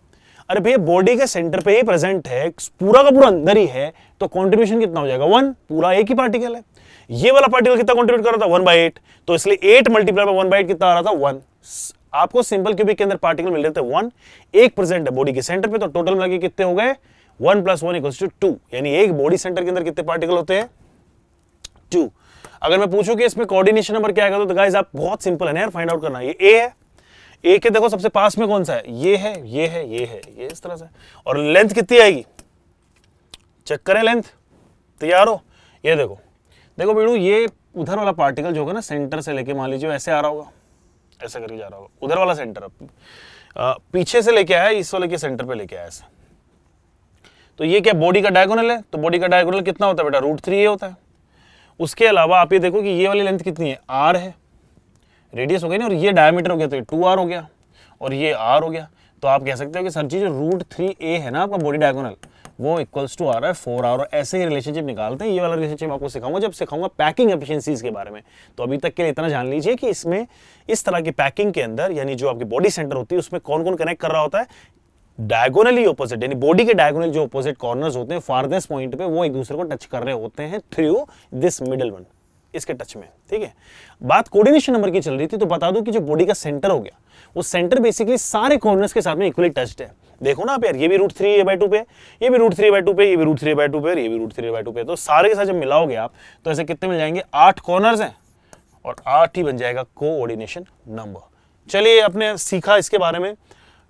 S1: अरे भैया बॉडी के सेंटर पे ही प्रेजेंट है, पूरा का पूरा अंदर ही है, तो कंट्रीब्यूशन कितना हो जाएगा 1, पूरा एक ही पार्टिकल है। ये वाला पार्टिकल कितना कंट्रीब्यूट कर रहा था 1/8, तो इसलिए 8 × 1/8 कितना आ रहा था 1। आपको सिंपल क्यूबिक के अंदर पार्टिकल मिल रहे थे 1, एक प्रेजेंट है बॉडी के सेंटर पे, तो टोटल मिला के कितने हो गए 1 + 1 = 2, यानी एक बॉडी सेंटर के अंदर कितने पार्टिकल होते हैं 2। अगर मैं पूछूं कि इसमें कोऑर्डिनेशन नंबर क्या आएगा तो गाइस आप बहुत सिंपल है ना यार, फाइंड आउट करना। ये ए है, ए के देखो सबसे पास में कौन सा है, ये है, ये है, ये है, ये इस तरह से, और लेंथ कितनी आएगी चेक करें, लेंथ तैयार हो। ये देखो देखो बेड़ू, ये उधर वाला पार्टिकल जो होगा ना सेंटर से लेके मान लीजिए ऐसे आ रहा होगा, ऐसा करके जा रहा होगा, उधर वाला सेंटर पीछे से लेके आया, इस वाले के सेंटर पे लेके आया ऐसे। तो ये क्या बॉडी का डायगोनल है, तो बॉडी का डायगोनल कितना होता है बेटा √3 होता है। उसके अलावा आप ये देखो कि ये वाली लेंथ कितनी है, r है, रेडियस हो गई ना, और ये डायमीटर हो गया तो ये 2r हो गया, और ये r हो गया। तो आप कह सकते हो कि सर जी जो √3a है ना आपका बॉडी डायगोनल वो इक्वल्स टू आ रहा है 4r, और ऐसे ही रिलेशनशिप निकालते हैं। ये वाला रिलेशनशिप आपको सिखाऊंगा जब सिखाऊंगा पैकिंग एफिशिएंसीज के बारे में। तो अभी तक के लिए इतना जान लीजिए कि इसमें इस तरह की पैकिंग के अंदर, यानी जो आपकी बॉडी सेंटर होती है उसमें कौन कौन कनेक्ट कर रहा होता है, डायगोनली ऑपोजिट, यानी बॉडी के डायगोनल जो ऑपोजिट कॉर्नर्स होते हैं फारदेस्ट पॉइंट पे, वो एक दूसरे को टच कर रहे होते हैं थ्रू दिस मिडल वन, इसके टच में। ठीक है, बात कोऑर्डिनेशन नंबर की चल रही थी, तो बता दूं कि जो बॉडी का सेंटर हो गया वो सेंटर बेसिकली सारे कॉर्नर्स के साथ में इक्वली टच्ड है। देखो ना आप यार, ये भी √3a/2 पे, ये भी √3a/2 पे, ये भी √3a/2 पे, ये भी √3a/2 पे, तो सारे के साथ जब मिलाओगे आप तो ऐसे कितने मिल जाएंगे, 8 कॉर्नर्स हैं और 8 ही बन जाएगा कोऑर्डिनेशन नंबर। चलिए आपने सीखा इसके बारे में।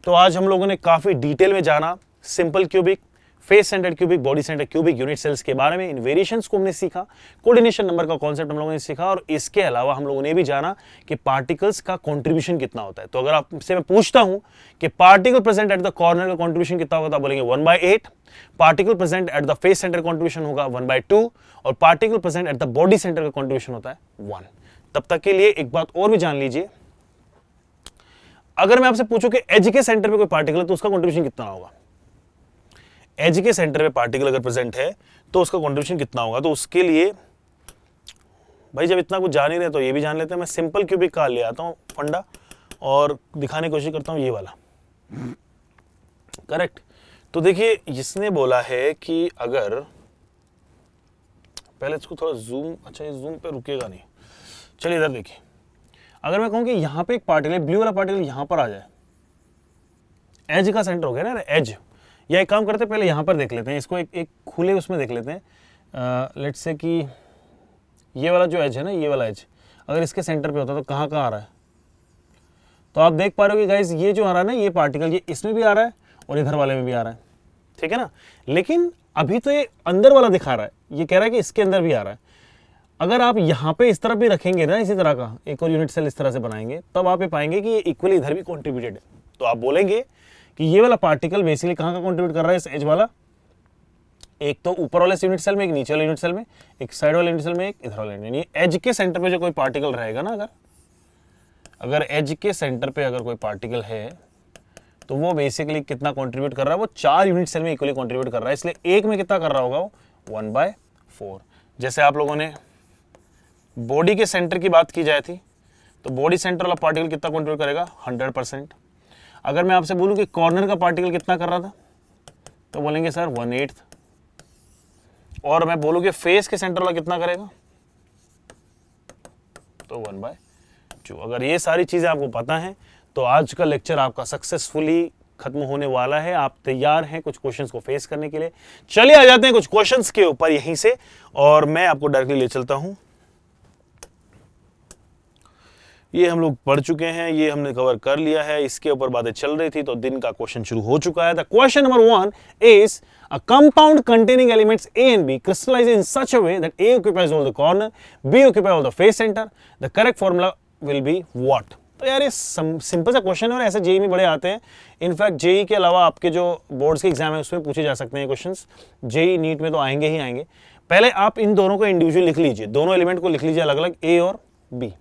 S1: तो आज हम लोगों ने काफी डिटेल में जाना simple cubic, face centred cubic, body centred cubic unit cells के बारे में। इन वेरिएशंस को हमने सीखा, कोऑर्डिनेशन नंबर का कॉन्सेप्ट हम लोगों ने सीखा, और इसके अलावा हम लोगों ने भी जाना कि पार्टिकल्स का कंट्रीब्यूशन कितना होता है। तो अगर आपसे मैं पूछता हूं कि particle present at the corner का कंट्रीब्यूशन कितना होगा, तो आप बोलेंगे 1/8। Particle present at the face centre contribution होगा 1/2, और particle present at the body centre का कंट्रीब्यूशन होता है 1। तब तक के लिए एक बात और भी जान लीजिए, अगर मैं आपसे पूछूं कि एज के सेंटर पे कोई पार्टिकल है तो उसका कंट्रीब्यूशन कितना होगा, एज के सेंटर पे पार्टिकल अगर प्रेजेंट है तो उसका कंट्रीब्यूशन कितना होगा। तो उसके लिए भाई जब इतना कुछ जान ही रहे तो ये भी जान लेते हैं। मैं सिंपल क्यूबिक का ले आता हूं फंडा और दिखाने की कोशिश करता हूं, ये वाला करेक्ट। तो देखिए इसने बोला है कि अगर पहले इसको थोड़ा जूम, अच्छा ये जूम पे रुकेगा नहीं, चलिए इधर देखिए, अगर मैं कहूं कि यहां पे एक पार्टिकल, ब्लू वाला पार्टिकल यहां पर आ जाए, एज का सेंटर हो गया ना एज, या एक काम करते हैं पहले यहां पर देख लेते हैं, इसको एक खुले उसमें देख लेते हैं। लेट्स से कि ये वाला जो एज है ना, ये वाला एज अगर इसके सेंटर पे होता तो कहाँ कहाँ आ रहा है, तो आप देख पा रहे हो कि गाइस ये जो आ रहा है ना, ये पार्टिकल ये इसमें भी आ रहा है और इधर वाले में भी आ रहा है, ठीक है ना। लेकिन अभी तो ये अंदर वाला दिखा रहा है, ये कह रहा है कि इसके अंदर भी आ रहा है। अगर आप यहाँ पे इस तरफ भी रखेंगे ना, इसी तरह का एक और यूनिट सेल इस तरह से बनाएंगे, तब आप ये पाएंगे कि ये इक्वली इधर भी कॉन्ट्रीब्यूटेड है। तो आप बोलेंगे कि ये वाला पार्टिकल बेसिकली कहाँ का कॉन्ट्रीब्यूट कर रहा है, इस एज वाला, एक तो ऊपर वाले यूनिट सेल में, एक नीचे वाले यूनिट सेल में, एक साइड वाले यूनिट सेल में, एक इधर वाले यूनिट। यानी एज के सेंटर पे जो कोई पार्टिकल रहेगा ना, अगर एज के सेंटर पे अगर कोई पार्टिकल है तो वो बेसिकली कितना कंट्रीब्यूट कर रहा है, वो 4 यूनिट सेल में इक्वली कंट्रीब्यूट कर रहा है। इसलिए एक में कितना कर रहा होगा वो 1/4। जैसे आप लोगों ने बॉडी के सेंटर की बात की जाए थी, तो बॉडी सेंटर वाला पार्टिकल कितना कंट्रीब्यूट करेगा, 100%। अगर मैं आपसे बोलूं कि कॉर्नर का पार्टिकल कितना कर रहा था, तो बोलेंगे सर 1/8। और मैं बोलूं कि फेस के सेंटर वाला कितना करेगा, तो 1/2। अगर ये सारी चीजें आपको पता है तो आज का लेक्चर आपका सक्सेसफुली खत्म होने वाला है। आप तैयार हैं कुछ क्वेश्चंस को फेस करने के लिए? चलिए आ जाते हैं कुछ क्वेश्चंस के ऊपर यहीं से, और मैं आपको डायरेक्टली ले चलता हूं। ये हम लोग पढ़ चुके हैं, ये हमने कवर कर लिया है, इसके ऊपर बातें चल रही थी, तो दिन का क्वेश्चन शुरू हो चुका है। The question number 1 is a compound containing elements A and B crystallize in such a way that A occupies all the corner, B occupies all the face center. The correct formula will be what? तो यार ये simple सा question है और ऐसे JEE में बड़े आते हैं। इनफैक्ट जेई के अलावा आपके जो बोर्ड्स के एग्जाम है उसमें पूछे जा सकते हैं क्वेश्चंस। जेई नीट में तो आएंगे ही आएंगे। पहले आप इन दोनों को इंडिविजुअल लिख लीजिए, दोनों एलिमेंट को लिख लीजिए अलग अलग, ए और बी।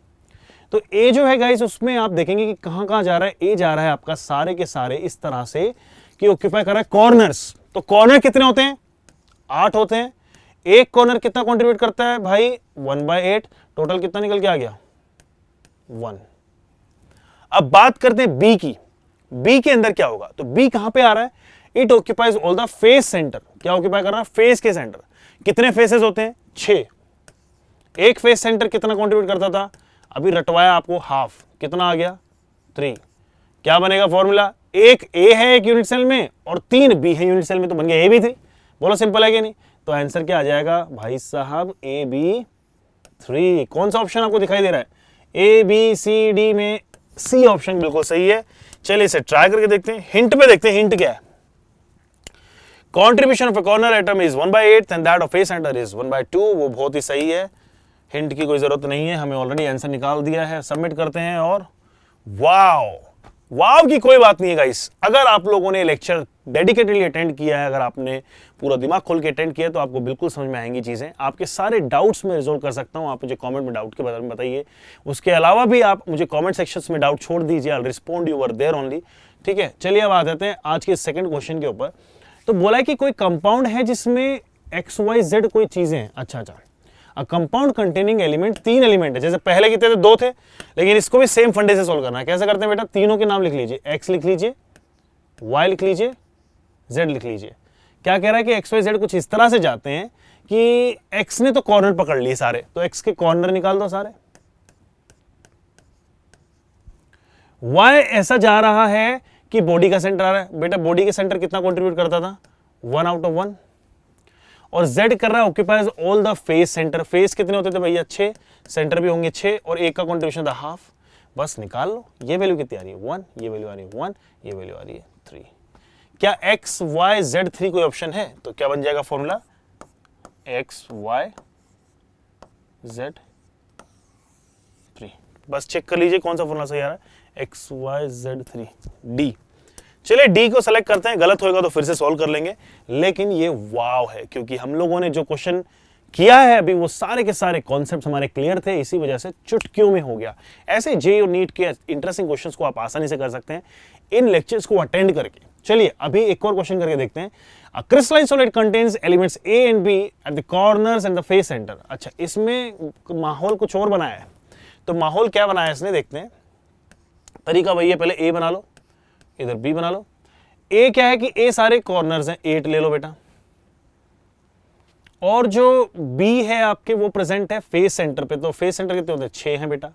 S1: तो ए जो है गाइस उसमें आप देखेंगे कि कहां कहां जा रहा है, ए जा रहा है आपका सारे के सारे इस तरह से कि ऑक्यूपाई कर रहा है कॉर्नर्स। तो कॉर्नर कितने होते हैं, 8 होते हैं। एक कॉर्नर कितना कंट्रीब्यूट करता है भाई, 1/8। टोटल कितना निकल के आ गया, 1। अब बात करते हैं बी की। बी के अंदर क्या होगा, तो बी कहां पे आ रहा है, it occupies all the face centre. क्या ऑक्यूपाई कर रहा है, फेस के सेंटर। कितने फेसेस होते हैं, 6। एक फेस सेंटर कितना कंट्रीब्यूट करता था, अभी रटवाया आपको, हाफ। कितना आ गया, 3। क्या बनेगा फॉर्मूला, एक ए है एक यूनिट सेल में और 3 बी है यूनिट सेल में, तो बन गया AB3। बोलो सिंपल है कि नहीं? तो आंसर क्या आ जाएगा भाई साहब, AB3। कौन सा ऑप्शन आपको दिखाई दे रहा है, ABCD में सी ऑप्शन बिल्कुल सही है। चलिए इसे ट्राई करके देखते हैं, हिंट पे देखते हैं, हिंट क्या है। Contribution of A corner atom is 1/8 and that of face centre is 1/2। वो बहुत ही सही है, हिंट की कोई जरूरत नहीं है, हमें ऑलरेडी आंसर निकाल दिया है। सबमिट करते हैं और वाओ, वाव की कोई बात नहीं है गाइस। अगर आप लोगों ने लेक्चर डेडिकेटेडली अटेंड किया है, अगर आपने पूरा दिमाग खोल के अटेंड किया है, तो आपको बिल्कुल समझ में आएंगी चीजें। आपके सारे डाउट्स में रिजोल्व कर सकता हूं, आप मुझे कमेंट में डाउट के बारे में बताइए। उसके अलावा भी आप मुझे कमेंट सेक्शंस में डाउट छोड़ दीजिए, I respond you over there only. ठीक है, चलिए अब आ जाते हैं आज के सेकंड क्वेश्चन के ऊपर। तो बोला है कि कोई कंपाउंड है जिसमें XYZ कोई चीजें हैं। अच्छा, a compound containing element, 3 element है। जैसे पहले कितने थे, 2 थे, लेकिन इसको भी सेम फंडे से सोल्व करना है। कैसे करते हैं बेटा, तीनों के नाम लिख लीजिए, X लिख लीजिए, Y लिख लीजिए, Z लिख लीजिए। क्या कह रहा है कि XYZ कुछ इस तरह से जाते हैं कि X ने तो कॉर्नर पकड़ लिए सारे, तो X के कॉर्नर निकाल दो सारे। Y ऐसा जा रहा है कि बॉडी का सेंटर आ रहा है। बेटा बॉडी के सेंटर कितना कंट्रीब्यूट करता था, 1/1। और Z कर रहा है occupies all the face centre. Face कितने होते थे भैया, 6। सेंटर भी होंगे 6 और एक का कंट्रीब्यूशन था हाफ। बस निकाल लो, ये वैल्यू कितनी आ रही है, 1, ये वैल्यू आ रही है 1, ये वैल्यू आ रही है 3। क्या XYZ3 कोई ऑप्शन है, तो क्या बन जाएगा फॉर्मूला, XYZ3। बस चेक कर लीजिए कौन सा फॉर्मूला सही आ रहा है, XYZ3 D। चलिए डी को सेलेक्ट करते हैं, गलत होगा तो फिर से सॉल्व कर लेंगे। लेकिन ये वाव है, क्योंकि हम लोगों ने जो क्वेश्चन किया है अभी वो सारे के सारे कॉन्सेप्ट्स हमारे क्लियर थे, इसी वजह से चुटकियों में हो गया। ऐसे जे और नीट के इंटरेस्टिंग क्वेश्चंस को आप आसानी से कर सकते हैं इन लेक्चर्स को अटेंड करके। चलिए अभी एक और क्वेश्चन करके देखते हैं। अ crystalline solid contains elements A and B at the corners and the face centre. अच्छा, इसमें माहौल कुछ और बनाया है, तो माहौल क्या बनाया है इसने, देखते हैं। तरीका वही है, पहले A बना लो, इधर B बना लो। A क्या है कि A सारे कॉर्नर्स हैं, 8 ले लो बेटा, और जो B है आपके वो प्रेजेंट है फेस सेंटर पे। तो फेस सेंटर कितने होते हैं, 6 हैं बेटा।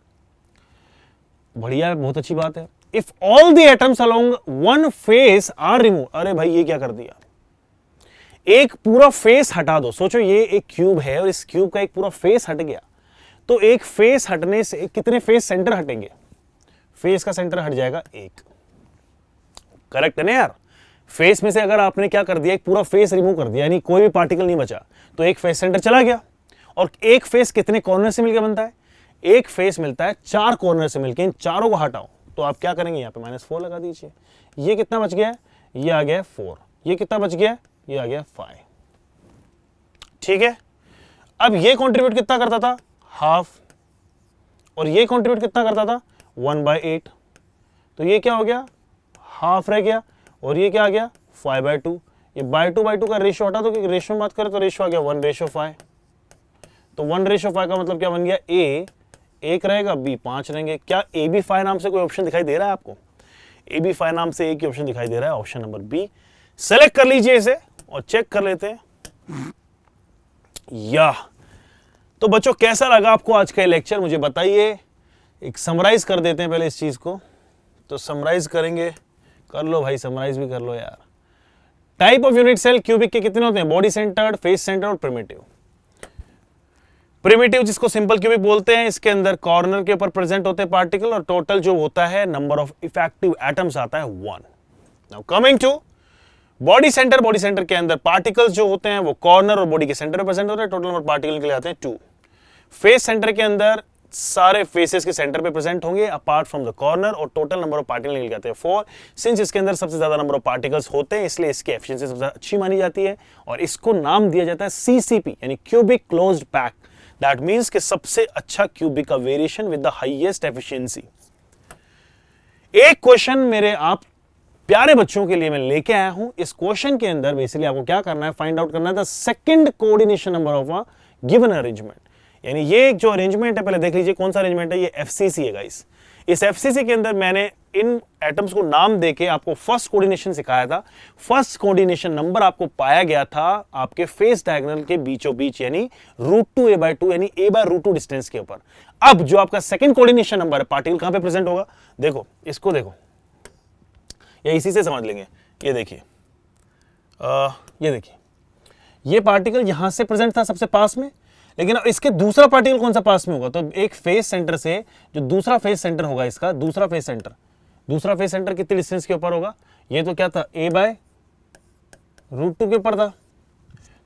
S1: बढ़िया है, बहुत अच्छी बात है। If all the atoms along one face are remove. अरे भाई ये क्या कर दिया, एक पूरा फेस हटा दो। सोचो ये एक क्यूब है और इस क्यूब का एक पूरा फेस हट गया, तो एक फेस हटने से कितने फेस सेंटर हटेंगे, फेस का सेंटर हट जाएगा 1। करेक्ट है ना यार? फेस में से अगर आपने क्या कर दिया, एक पूरा फेस रिमूव कर दिया, यानी कोई भी पार्टिकल नहीं बचा, तो एक फेस सेंटर चला गया। और एक फेस कितने कॉर्नर से मिलकर बनता है? एक फेस मिलता है 4 कॉर्नर से मिलकर। इन चारों को हटाओ तो आप क्या करेंगे, यहाँ पे -4 लगा दीजिए। ये कितना बच गया है? ये आ गया 4। ये कितना बच गया है? ये आ गया 5। ठीक है। अब ये कंट्रीब्यूट कितना करता था? हाफ। और ये कंट्रीब्यूट कितना करता था? 1/8। तो ये क्या हो गया? हाफ रह गया। और ये क्या आ गया? 5/2। ये बाय टू का रेशियो हटा दो, क्योंकि रेशियो में बात करें तो रेशियो आ गया 1:5। तो 1:5 का मतलब क्या बन गया? ए 1 रहेगा, बी 5 रहेंगे। क्या ए बी 5 नाम से कोई ऑप्शन दिखाई दे रहा है आपको? ए बी 5 नाम से एक ही ऑप्शन दिखाई दे रहा है, ऑप्शन नंबर बी। सेलेक्ट कर लीजिए इसे और चेक कर लेते हैं। या तो बच्चों, कैसा लगा आपको आज का लेक्चर, मुझे बताइए। एक समराइज कर देते हैं पहले इस चीज को। तो समराइज करेंगे, कर लो भाई, समराइज भी कर लो यार। Type of unit cell cubic के कितने होते हैं? बॉडी सेंटर्ड, फेस सेंटर्ड और प्रिमिटिव। प्रिमिटिव जिसको सिंपल क्यूबिक बोलते हैं, इसके अंदर कॉर्नर के ऊपर प्रेजेंट होते हैं पार्टिकल, और टोटल जो होता है नंबर ऑफ इफेक्टिव एटम्स आता है 1। Now coming to body centre. Body centre के अंदर पार्टिकल्स जो होते हैं वो कॉर्नर और बॉडी के सेंटर में प्रेजेंट होते हैं। टोटल नंबर पार्टिकल के लिए आते हैं 2। फेस सेंटर के अंदर सारे फेसेस के सेंटर पे प्रेजेंट होंगे अपार्ट फ्रॉम द कॉर्नर, और टोटल नंबर ऑफ पार्टिकल निकल जाते हैं 4। सिंस इसके अंदर सबसे ज्यादा नंबर ऑफ पार्टिकल्स होते हैं, इसलिए इसकी एफिशिएंसी सबसे अच्छी मानी जाती है, और इसको नाम दिया जाता है सीसीपी, यानी cubic closed pack. That means कि सबसे अच्छा क्यूबिक का variation with the highest efficiency. एक क्वेश्चन मेरे आप प्यारे बच्चों के लिए मैं लेके आया हूं। इस क्वेश्चन के अंदर बेसिकली आपको क्या करना है, फाइंड आउट करना है the second coordination number of a given arrangement. यानी ये जो अरेंजमेंट है, पहले देख लीजिए कौन सा अरेंजमेंट है। ये एफसीसी है गाइस। इस एफसीसी के अंदर मैंने इन एटम्स को नाम देके आपको फर्स्ट कोऑर्डिनेशन सिखाया था। फर्स्ट कोऑर्डिनेशन नंबर आपको पाया गया था आपके फेस डायगोनल के बीचों बीच, यानी √2a/2, यानी a/√2 डिस्टेंस के ऊपर। अब जो आपका सेकंड कोऑर्डिनेशन नंबर है, पार्टिकल कहां पे प्रेजेंट होगा? देखो, इसको देखो, या इसी से समझ लेंगे। ये देखिए, ये देखिए, ये पार्टिकल यहां से प्रेजेंट था सबसे पास में, लेकिन इसके दूसरा पार्टिकल कौन सा पास में होगा? तो एक फेस सेंटर से जो दूसरा फेस सेंटर होगा, इसका दूसरा फेस सेंटर कितने डिस्टेंस के ऊपर होगा? ये तो क्या था? a/√2 के ऊपर था।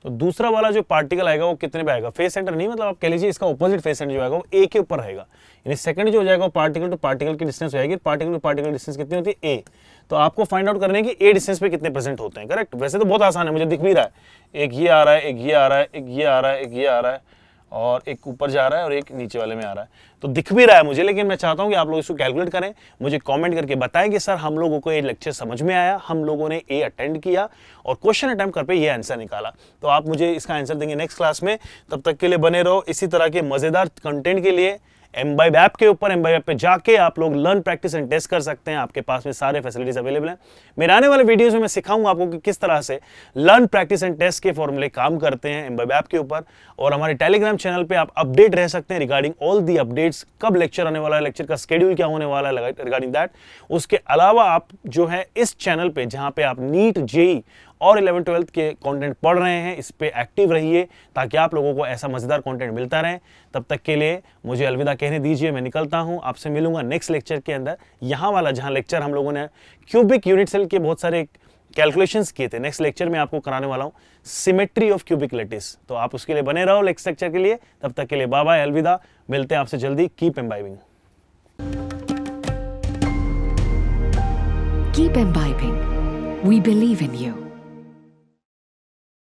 S1: तो दूसरा वाला जो पार्टिकल आएगा वो कितने पे आएगा? फेस सेंटर नहीं, मतलब आप कह लीजिए इसका ऑपोजिट फेस सेंटर जो आएगा वो a के ऊपर रहेगा। यानी सेकंड जो हो जाएगा वो पार्टिकल टू पार्टिकल की डिस्टेंस हो जाएगी। पार्टिकल टू पार्टिकल डिस्टेंस कितनी होती है? a। तो आपको फाइंड आउट करने की a डिस्टेंस पे कितने प्रेजेंट होते हैं। करेक्ट? वैसे तो बहुत आसान है, मुझे दिख भी रहा है। एक ये आ रहा है, एक ये आ रहा है, एक ये आ रहा है, एक ये आ रहा है, और एक ऊपर जा रहा है और एक नीचे वाले में आ रहा है। तो दिख भी रहा है मुझे, लेकिन मैं चाहता हूं कि आप लोग इसको कैलकुलेट करें, मुझे कमेंट करके बताएं कि सर हम लोगों को ये लेक्चर समझ में आया, हम लोगों ने ये अटेंड किया और क्वेश्चन अटेम्प्ट कर पे ये आंसर निकाला। तो आप मुझे इसका आंसर देंगे नेक्स्ट क्लास में। तब तक के लिए बने रहो इसी तरह के मजेदार कंटेंट के लिए। एमबाइब ऐप के ऊपर, एमबाइब ऐप पे जाके आप लोग लर्न, प्रैक्टिस एंड टेस्ट कर सकते हैं। आपके पास में सारे फैसिलिटीज अवेलेबल हैं। मेरे आने वाले वीडियोस में मैं सिखाऊंगा आपको कि किस तरह से लर्न, प्रैक्टिस एंड टेस्ट के फॉर्मूले काम करते हैं एमबाइब ऐप के ऊपर। और हमारे टेलीग्राम चैनल पे आप अपडेट रह सकते हैं रिगार्डिंग ऑल दी अपडेट्स, कब लेक्चर आने वाला है, लेक्चर का शेड्यूल क्या होने वाला है रिगार्डिंग दैट। उसके अलावा आप जो है इस चैनल पे, जहां पे आप नीट, जेई और 11th-12th के कंटेंट पढ़ रहे हैं, इस पे एक्टिव रहिए ताकि आप लोगों को ऐसा मजेदार कंटेंट मिलता रहे। तब तक के लिए मुझे अलविदा कहने दीजिए, मैं निकलता हूं। आपसे मिलूंगा नेक्स्ट लेक्चर के अंदर। यहाँ वाला जहां लेक्चर हम लोगों ने क्यूबिक यूनिट सेल के बहुत सारे कैलकुलेशंस किए थे, नेक्स्ट लेक्चर में आपको कराने वाला हूं सिमेट्री ऑफ क्यूबिक लैटिस। तो आप उसके लिए बने रहो नेक्स्ट लेक्चर के लिए। तब तक के लिए बाय बाय, अलविदा। मिलते हैं आपसे जल्दी। Keep imbibing.
S2: Keep imbibing. We believe in you.